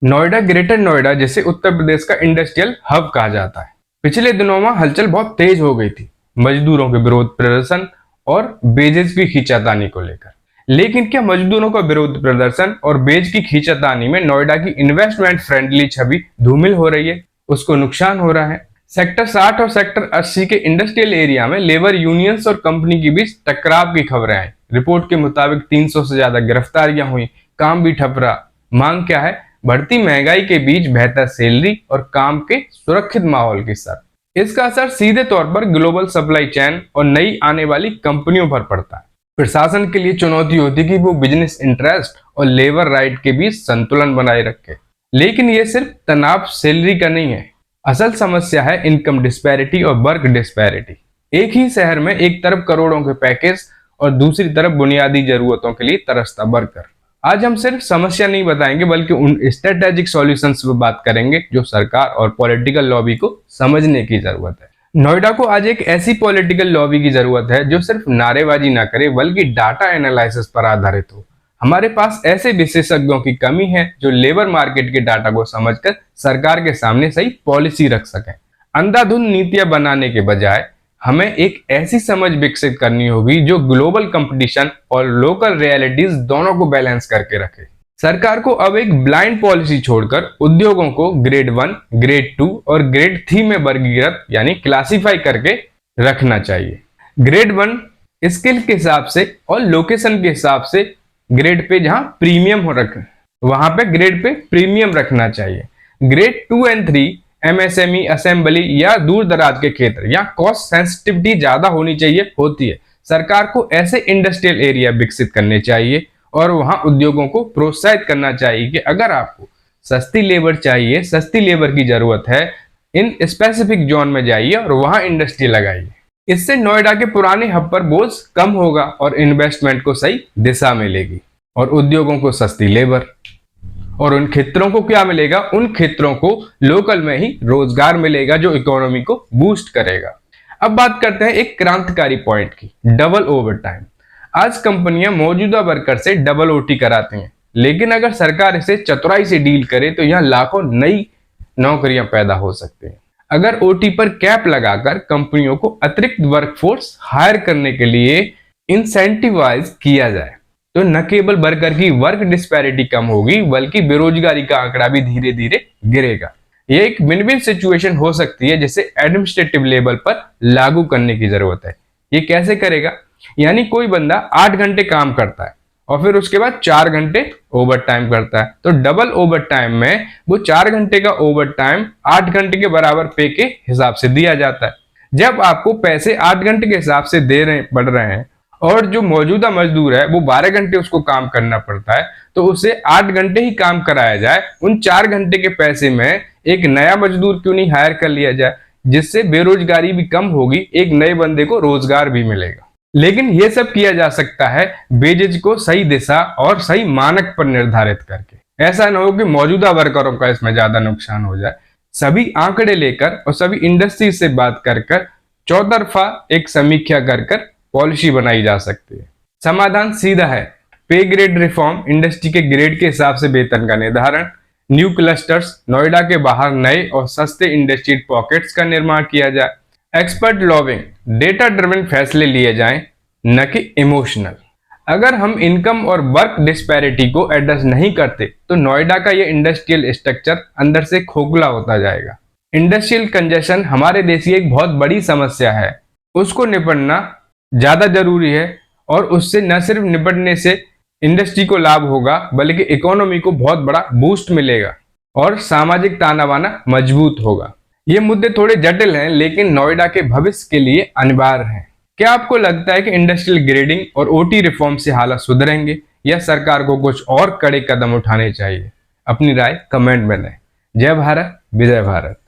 Noida greater Noida जिसे उत्तर प्रदेश का industrial hub कहा जाता है। पिछले दिनों में हलचल बहुत तेज हो गई थी मजदूरों के विरोध प्रदर्शन और बेजेज की खींचातानी को लेकर। लेकिन क्या मजदूरों का विरोध प्रदर्शन और बेज की खींचातानी में नोएडा की इन्वेस्टमेंट फ्रेंडली छवि धूमिल हो रही है? उसको नुकसान हो रहा है। सेक्टर 60 और सेक्टर 80 के इंडस्ट्रियल एरिया में लेबर यूनियंस और कंपनी के बीच टकराव की खबरें आई। रिपोर्ट के मुताबिक 300 से ज्यादा गिरफ्तारियां हुई, काम भी ठप रहा। मांग क्या है? बढ़ती महंगाई के बीच बेहतर सैलरी और काम के सुरक्षित माहौल के साथ। इसका असर सीधे तौर पर ग्लोबल सप्लाई चेन और नई आने वाली कंपनियों पर पड़ता है। प्रशासन के लिए चुनौती होती कि वो बिजनेस इंटरेस्ट और लेबर राइट के बीच संतुलन बनाए रखे। लेकिन ये सिर्फ तनाव सैलरी का नहीं है, असल समस्या है इनकम डिस्पैरिटी और वर्क डिस्पैरिटी। एक ही शहर में एक तरफ करोड़ों के पैकेज और दूसरी तरफ बुनियादी जरूरतों के लिए तरसता वर्कर। आज हम सिर्फ समस्या नहीं बताएंगे बल्कि उन स्ट्रेटेजिक सॉल्यूशंस पर बात करेंगे जो सरकार और पॉलिटिकल लॉबी को समझने की जरूरत है। नोएडा को आज एक ऐसी पॉलिटिकल लॉबी की जरूरत है जो सिर्फ नारेबाजी ना करे बल्कि डाटा एनालिसिस पर आधारित हो। हमारे पास ऐसे विशेषज्ञों की कमी है जो लेबर मार्केट के डाटा को समझकर सरकार के सामने सही पॉलिसी रख सकें। अंधाधुंध नीतियां बनाने के बजाय हमें एक ऐसी समझ विकसित करनी होगी जो ग्लोबल कंपटीशन और लोकल रियलिटीज दोनों को बैलेंस करके रखे। सरकार को अब एक ब्लाइंड पॉलिसी छोड़कर उद्योगों को ग्रेड 1, ग्रेड 2 और ग्रेड 3 में वर्गीकृत यानी क्लासिफाई करके रखना चाहिए। ग्रेड 1 स्किल के हिसाब से और लोकेशन के हिसाब से ग्रेड पे जहां प्रीमियम हो रखे वहां पे ग्रेड पे प्रीमियम रखना चाहिए। ग्रेड 2 एंड 3 एमएसएमई, असेंबली या दूर दराज के क्षेत्र या कॉस्ट सेंसिटिविटी ज्यादा होनी चाहिए होती है। सरकार को ऐसे इंडस्ट्रियल एरिया विकसित करने चाहिए और वहां उद्योगों को प्रोत्साहित करना चाहिए कि अगर आपको सस्ती लेबर चाहिए, सस्ती लेबर की जरूरत है, इन स्पेसिफिक जोन में जाइए और वहां इंडस्ट्री लगाइए। इससे नोएडा के पुराने हब पर बोझ कम होगा और इन्वेस्टमेंट को सही दिशा मिलेगी और उद्योगों को सस्ती लेबर। और उन क्षेत्रों को क्या मिलेगा? उन क्षेत्रों को लोकल में ही रोजगार मिलेगा जो इकोनॉमी को बूस्ट करेगा। अब बात करते हैं एक क्रांतिकारी पॉइंट की, डबल ओवर टाइम। आज कंपनियां मौजूदा वर्कर से डबल ओटी कराती हैं, लेकिन अगर सरकार इसे चतुराई से डील करे तो यहां लाखों नई नौकरियां पैदा हो सकती हैं। अगर ओटी पर कैप लगाकर कंपनियों को अतिरिक्त वर्कफोर्स हायर करने के लिए इंसेंटिवाइज किया जाए तो न केवल वर्कर की वर्क डिस्पैरिटी कम होगी बल्कि बेरोजगारी का आंकड़ा भी धीरे धीरे गिरेगा। यह एक विन विन सिचुएशन हो सकती है जिसे एडमिनिस्ट्रेटिव लेवल पर लागू करने की जरूरत है। ये कैसे करेगा? यानी कोई बंदा 8 घंटे काम करता है और फिर उसके बाद 4 घंटे ओवर टाइम करता है, तो डबल ओवर टाइम में वो 4 घंटे का ओवर टाइम 8 घंटे के बराबर पे के हिसाब से दिया जाता है। जब आपको पैसे 8 घंटे के हिसाब से पड़ रहे हैं और जो मौजूदा मजदूर है वो 12 घंटे उसको काम करना पड़ता है, तो उसे 8 घंटे ही काम कराया जाए। उन 4 घंटे के पैसे में एक नया मजदूर क्यों नहीं हायर कर लिया जाए, जिससे बेरोजगारी भी कम होगी, एक नए बंदे को रोजगार भी मिलेगा। लेकिन ये सब किया जा सकता है वेजेज को सही दिशा और सही मानक पर निर्धारित करके। ऐसा न हो कि मौजूदा वर्करों का इसमें ज्यादा नुकसान हो जाए। सभी आंकड़े लेकर और सभी इंडस्ट्री से बात कर चौतरफा एक समीक्षा कर पॉलिसी बनाई जा सकती है। समाधान सीधा है, पे ग्रेड रिफॉर्म, इंडस्ट्री के ग्रेड के हिसाब से वेतन का निर्धारण, न्यू क्लस्टर्स, नोएडा के बाहर नए और सस्ते इंडस्ट्रियल पॉकेट्स का निर्माण किया जाए, एक्सपर्ट लॉबिंग, डेटा ड्रिवन फैसले लिए जाएं न कि इमोशनल। अगर हम इनकम और वर्क डिस्पैरिटी को एड्रेस नहीं करते तो नोएडा का यह इंडस्ट्रियल स्ट्रक्चर अंदर से खोखला होता जाएगा। इंडस्ट्रियल कंजेशन हमारे देश की एक बहुत बड़ी समस्या है, उसको निपटना ज्यादा जरूरी है और उससे न सिर्फ निपटने से इंडस्ट्री को लाभ होगा बल्कि इकोनॉमी को बहुत बड़ा बूस्ट मिलेगा और सामाजिक ताना बाना मजबूत होगा। ये मुद्दे थोड़े जटिल हैं लेकिन नोएडा के भविष्य के लिए अनिवार्य हैं। क्या आपको लगता है कि इंडस्ट्रियल ग्रेडिंग और ओटी रिफॉर्म से हालात सुधरेंगे या सरकार को कुछ और कड़े कदम उठाने चाहिए? अपनी राय कमेंट में दें। जय भारत, विजय भारत।